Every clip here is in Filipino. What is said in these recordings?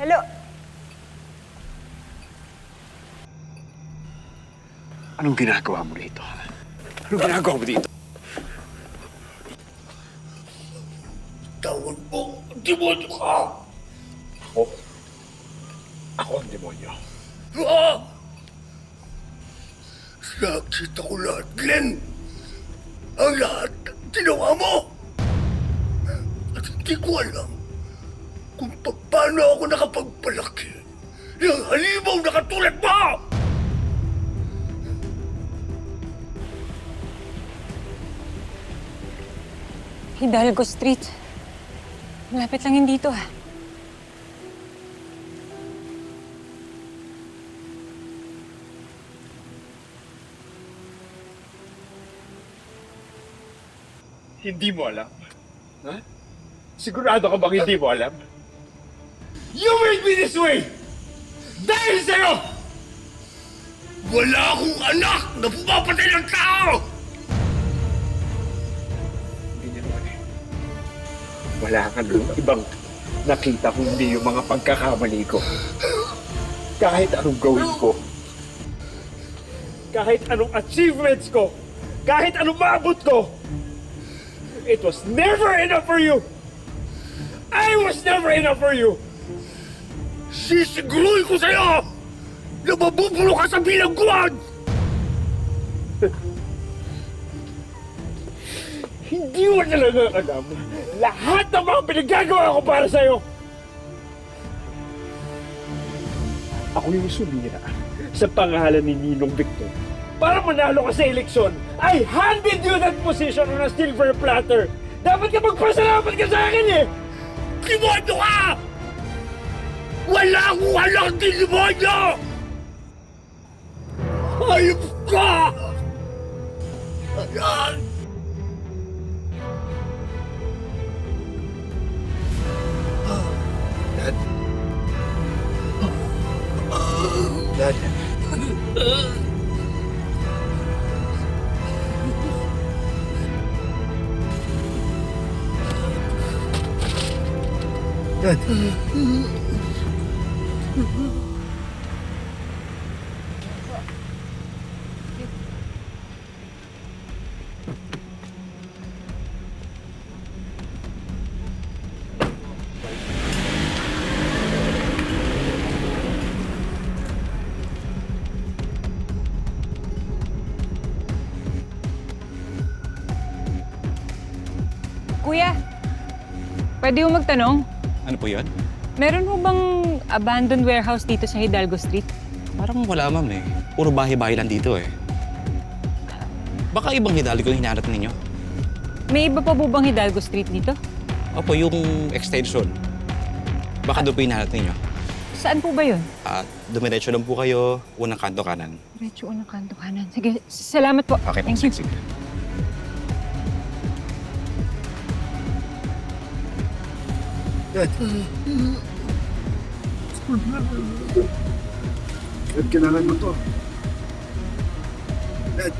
Hello? Anong ginagawa mo dito? Anong ginagawa mo dito? Tawag mo, demonyo ka! Ako ang demonyo. Ah! Nakita ko lahat, Glenn! Ang lahat ng ginawa mo! At hindi ko alam kung paano ako nakapagpalaki ng halimaw na katulad mo! Hidalgo Street. Malapit lang yun dito, ha? Hindi mo alam? Ha? Sigurado ka bang hindi mo alam? You made me this way! Dahil sa'yo! Wala akong anak na pumapatay ng tao! Hindi naman eh. Wala kang ibang nakita kundi yung mga pagkakamali ko. Kahit anong gawin ko. Kahit anong achievements ko. Kahit anong maabot ko. It was never enough for you! I was never enough for you! Sisiguruhin ko sa'yo na mabubulo ka sa bilangguan! Hindi mo talaga alam lahat ng mga pinagagawa ko para sa'yo! Ako yung sumira sa pangalan ni Ninong Victor. Para manalo ka sa eleksyon, I handed you that position on a silver platter! Dapat ka magpasalamat ka sa akin eh! Demonyo ka! Wala akong anak din demonyo! Hayop ka! Ayan! Dad. Dad. Kuya, pwede mo magtanong? Ano po yun? Meron mo bang abandoned warehouse dito sa Hidalgo Street? Parang wala, ma'am eh. Puro bahay-bahay lang dito eh. Baka ibang Hidalgo yung hinahanap ninyo? May iba pa po bang Hidalgo Street dito? Opo, yung extension. Baka doon po yung hinahanap ninyo. Saan po ba yun? Dumiretso lang po kayo, unang kanto kanan. Diretso unang kanto kanan. Sige, salamat po. Okay, Thank you. sige. Dad. Dad, kailangan mo to. Dad.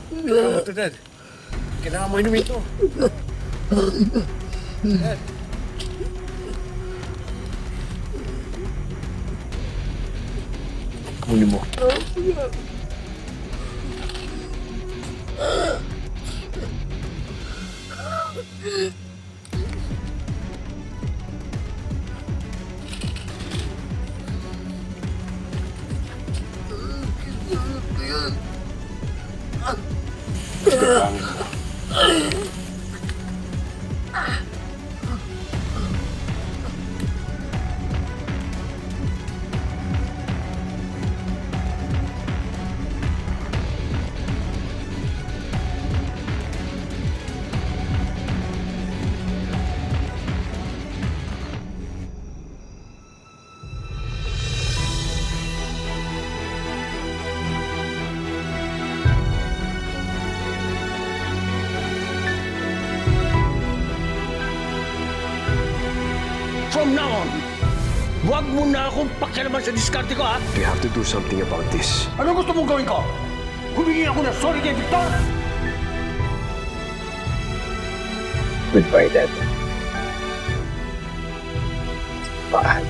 Kailangan mo to, Dad. Kailangan mo inumin to. Dad. Kunin mo. From now on, huwag mo na akong pakialaman sa diskarte ko, ha? We have to do something about this. Ano gusto mong gawin ko? Humingi ako ng sorry kay Victor? Goodbye, Dad. Paalam.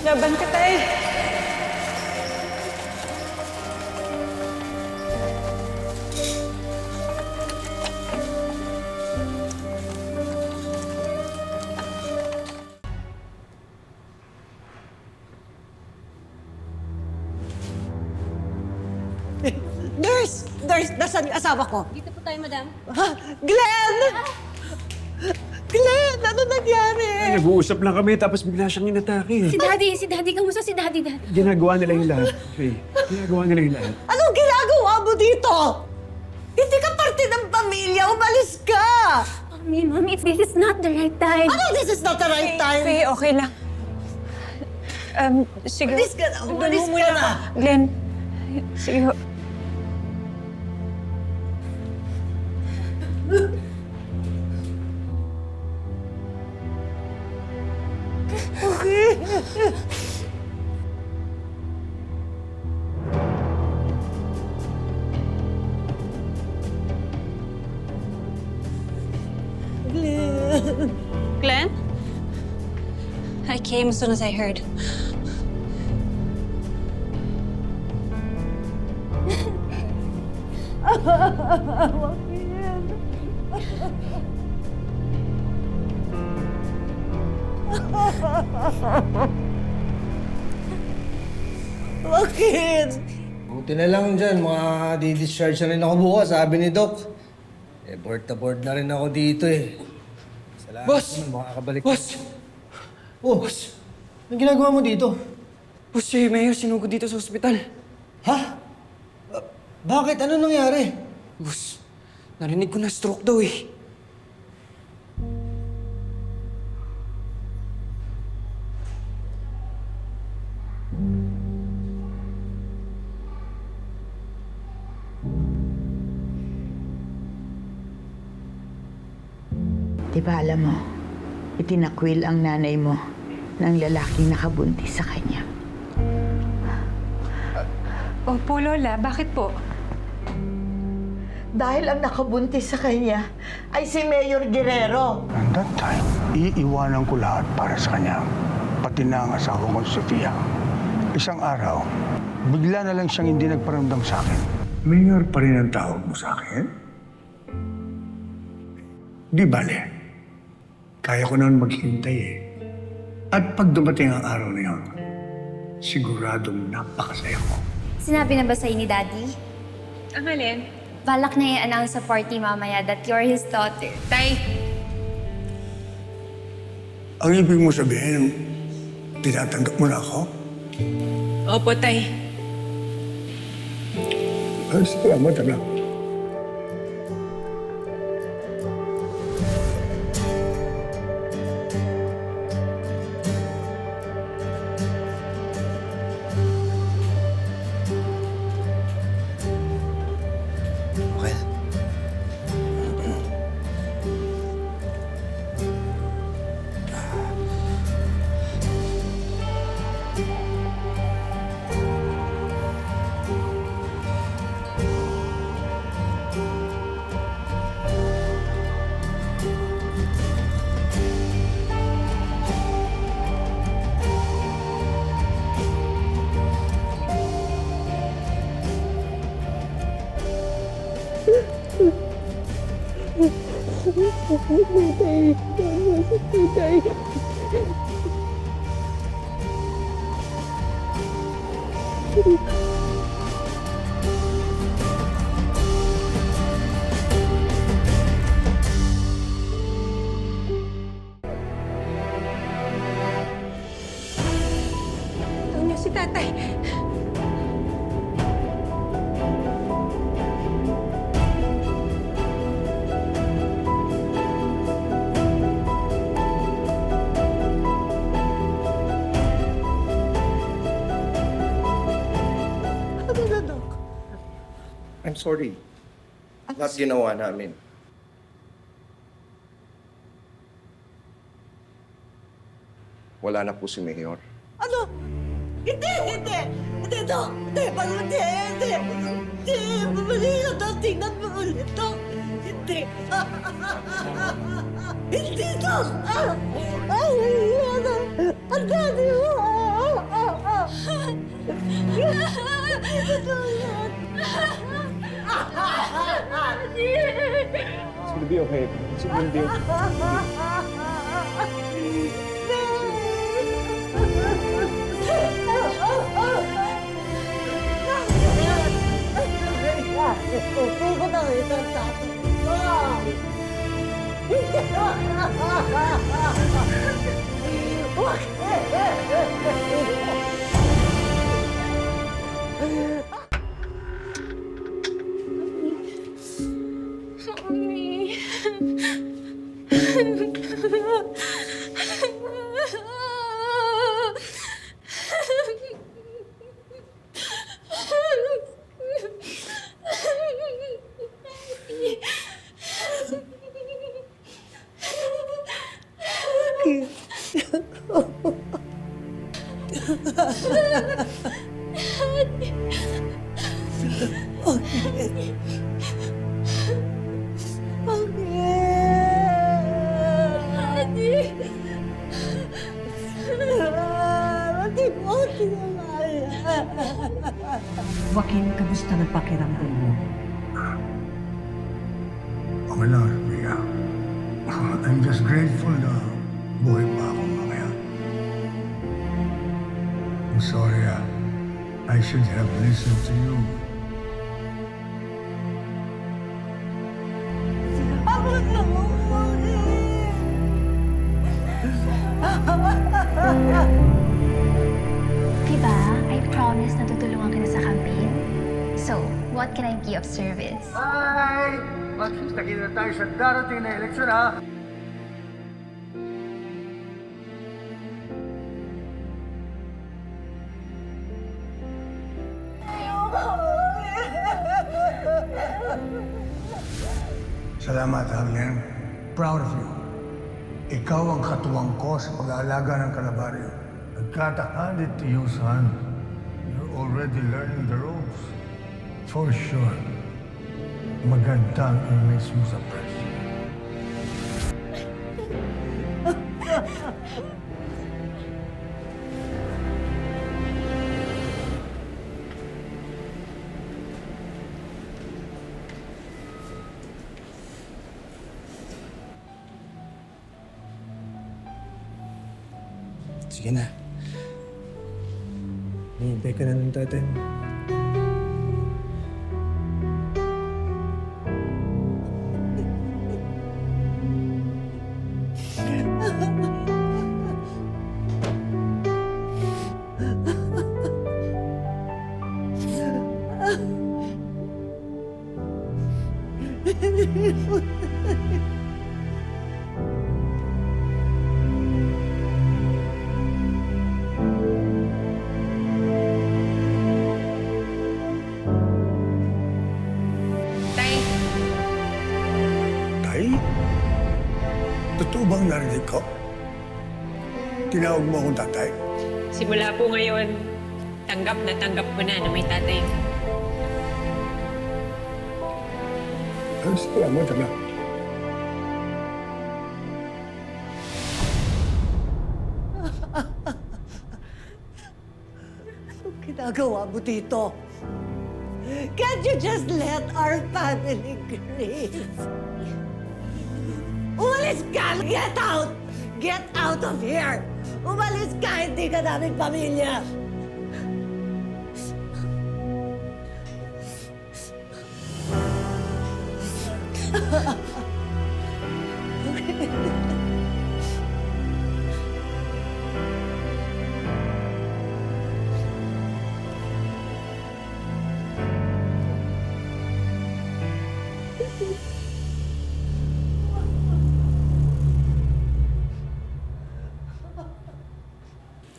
Laban ka, Tay. Nurse! Nurse! Nasaan yung asawa ko? Dito po tayo, madam. Ha? Glenn! Glenn! Ano nangyari? Nag-uusap lang kami tapos bigla siyang inatake. Si Daddy, kamusta si Daddy? Ginagawa nila yung lahat. Faye, ginagawa nila yung lahat. Anong ginagawa mo dito? Hindi ka parte ng pamilya. Umalis ka! Mami, this is not the right time. Ano this is not the right time? Faye, okay lang. Sige. Umalis ka na! Doon Umalis mo ka muna na! ako. Glenn, sige ho. Glenn? I came as soon as I heard. Bakit? Buti na lang dyan, di-discharge na rin ako bukas, sabi ni Doc. Board na board na rin ako dito eh. Salamat Boss! naman, makakabalik. Boss! Oh, boss! Anong ginagawa mo dito? Boss, si Mayor sinugod dito sa ospital. Ha? Bakit? Ano nangyari? Boss, narinig ko na stroke daw eh. Di ba alam mo, itinakwil ang nanay mo ng lalaking nakabuntis sa kanya. Opo, Lola. Bakit po? Dahil ang nakabuntis sa kanya ay si Mayor Guerrero. And that time, iiwanan ko lahat para sa kanya. Pati na ang asawa ko, Sofia. Isang araw, bigla na lang siyang hindi nagparamdam sa akin. Mayor pa rin ang tawag mo sa akin? Di bale. Kaya ko naman maghintay eh. At pag dumating ang araw na yun, siguradong napakasaya ko. Sinabi na ba sa'yo ni Daddy? Ang alin? Balak na i-announce sa party mamaya that you're his daughter. Tay, Ang ibig mo sabihin, tinatanggap mo na ako? opo, Tay. Salamat lang. Okay. Ito niyo si Tatay. Ano na, Doc? I'm sorry. Lahat ginawa namin. Wala na po si Mayor. Ano? Hindi! Dok! Hindi! Bumalik ka daw. Tingnan mo ulit, Dok. Hindi! Hindi, Dok! Ay, ano? Ang dami mo! Hindi ko yan! It's gonna be okay. It's gonna be okay. Tutuko na ito ang tatay ko! Mommy. Joaquin, kamusta ng pakiramdam mo? Okay lang, Mia. I'm just grateful na buhay pa ako mamaya. I'm sorry, I should have listened to you. Ako na mo, Diba, I promise na tutulungan kita sa campaign. So, what can I be of service? Hi! Magkita tayo sa darating na eleksyon, ha? Salamat, Arlen. Proud of you. Ikaw ang katuwang ko sa pag-aalaga ng kalabaryo. Nagkatahanded to you, son. You're already learning the ropes. For sure. Magandang image mo sa press. Sige na. Hihintay ka na ng tatay mo. Tay, Tay? Totoo bang narinig ko? Tinawag mo akong tatay? simula po ngayon, tanggap ko na may tatay. Salamat, anak. Anong ginagawa mo dito? Can't you just let our family grieve? Umalis ka! Get out! Get out of here! Umalis ka! Hindi ka naming pamilya!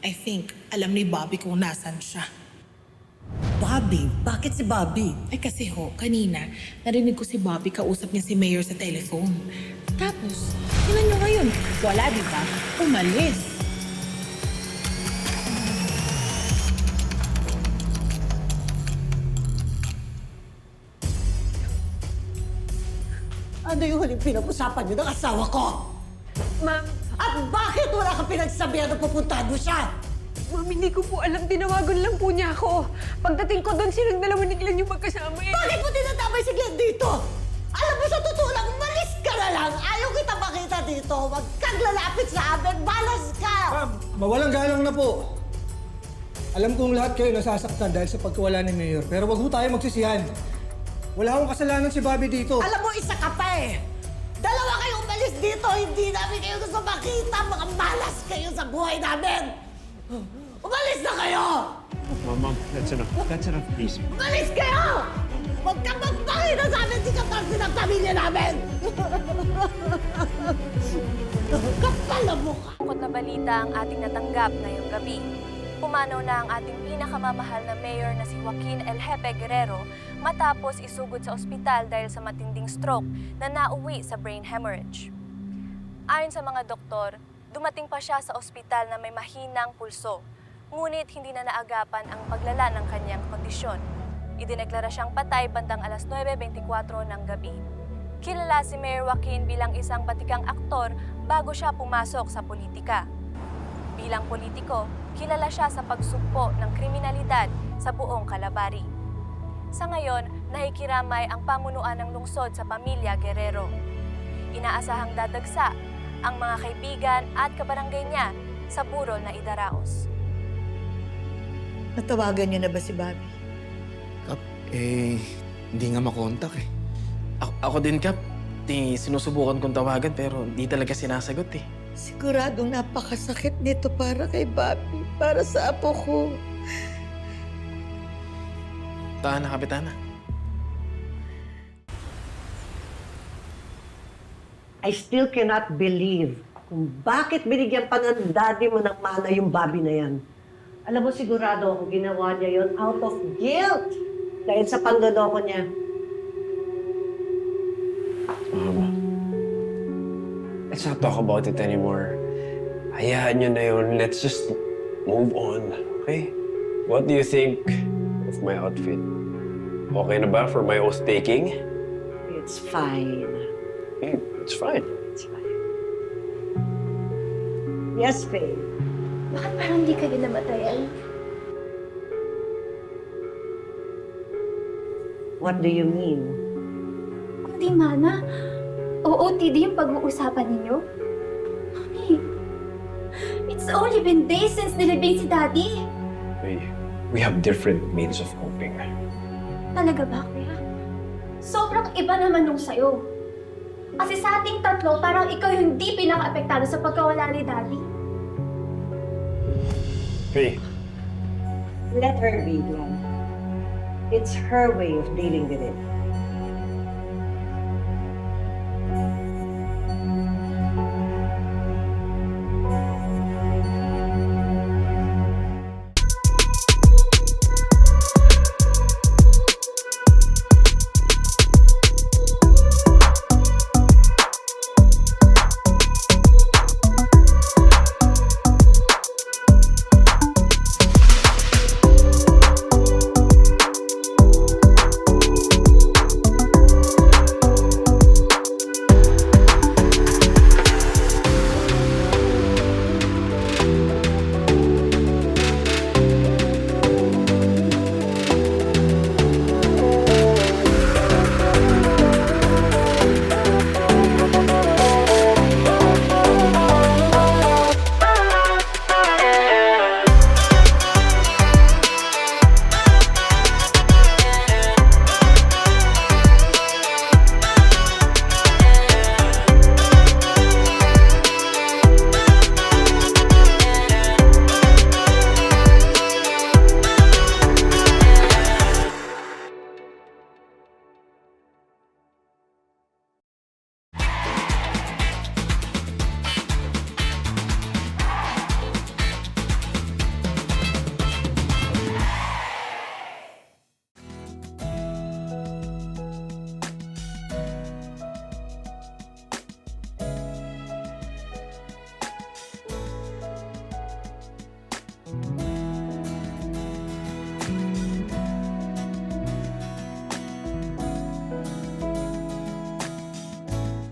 I think alam ni Bobby kung nasan siya. Bobby? Bobby? Bakit si Bobby? Ay kasi ho, kanina, narinig ko si Bobby kausap niya si Mayor sa telephone. Tapos, tingnan niyo ngayon, wala di ba? Umalis. Ano yung huling pinag-usapan niyo ng asawa ko? Ma'am, At bakit wala kang pinagsabihan na pupuntahan mo siya? ma'am, hindi ko po alam. Tinawagan lang po niya ako. Pagdating ko doon, silang dalawa ni Glenn yung magkasama eh. Bakit mo tinatamay si Glenn dito? Alam mo, sa totoo lang, umalis ka na lang. Ayaw kita makita dito. Huwag kang lalapit sa amin. Balas ka! Ma'am, mawalang galang na po. Alam kong lahat kayo nasasaktan dahil sa pagkawala ni Mayor. Pero wag ho tayo magsisihan. Wala akong kasalanan si Bobby dito. Alam mo, isa ka pa eh. Dalawa kayo umalis dito. Hindi namin kayo gusto makita. Mga malas kayo sa buhay namin. Umalis na kayo! Ma'am, that's enough. That's enough, please. Umalis kayo! Huwag kang magpakita sa amin si Katarsi ng pamilya namin! Kapal na mukha! Bukod na balita ang ating natanggap ngayong gabi. Pumanaw na ang ating pinakamamahal na mayor na si Joaquin El Jefe Guerrero matapos isugod sa ospital dahil sa matinding stroke na nauwi sa brain hemorrhage. Ayon sa mga doktor, dumating pa siya sa ospital na may mahinang pulso, ngunit hindi na naagapan ang paglala ng kanyang kondisyon. Idineklara siyang patay bandang alas 9:24 ng gabi. Kilala si Mayor Joaquin bilang isang batikang aktor bago siya pumasok sa politika. Bilang politiko, kilala siya sa pagsugpo ng kriminalidad sa buong Calabari. Sa ngayon, nakikiramay ang pamunuan ng lungsod sa pamilya Guerrero. Inaasahang dadagsa ang mga kaibigan at kabarangay niya sa burol na idaraos. Natawagan niyo na ba si Bobby? Kap, hindi nga makontak eh. Ako din, Kap. Sinusubukan kong tawagan pero di talaga sinasagot eh. Siguradong napakasakit nito para kay Bobby, para sa apo ko. Tahan na, Kapitana. I still cannot believe kung bakit binigyan pa ng daddy mo ng mana yung Bobby na yan. Alam mo, sigurado ako ginawa niya yon out of guilt dahil sa pandodoko niya. Let's not talk about it anymore. Hayaan nyo na yun. Let's just move on, okay? What do you think of my outfit? Okay na ba for my oath-taking? It's fine. It's fine. It's fine. Yes, Faye. Bakit parang hindi kayo namatayan? What do you mean? Kung di mana, OOTD yung pag-uusapan ninyo? Mami, it's only been days since nilibing si Daddy. We have different means of coping. Talaga ba, kuya? Sobrang iba naman nung sa'yo. Kasi sa ating tatlo, parang ikaw yung di pinaka-apektado sa pagkawala ni Daddy. Faye, Let her be, Glenn. It's her way of dealing with it.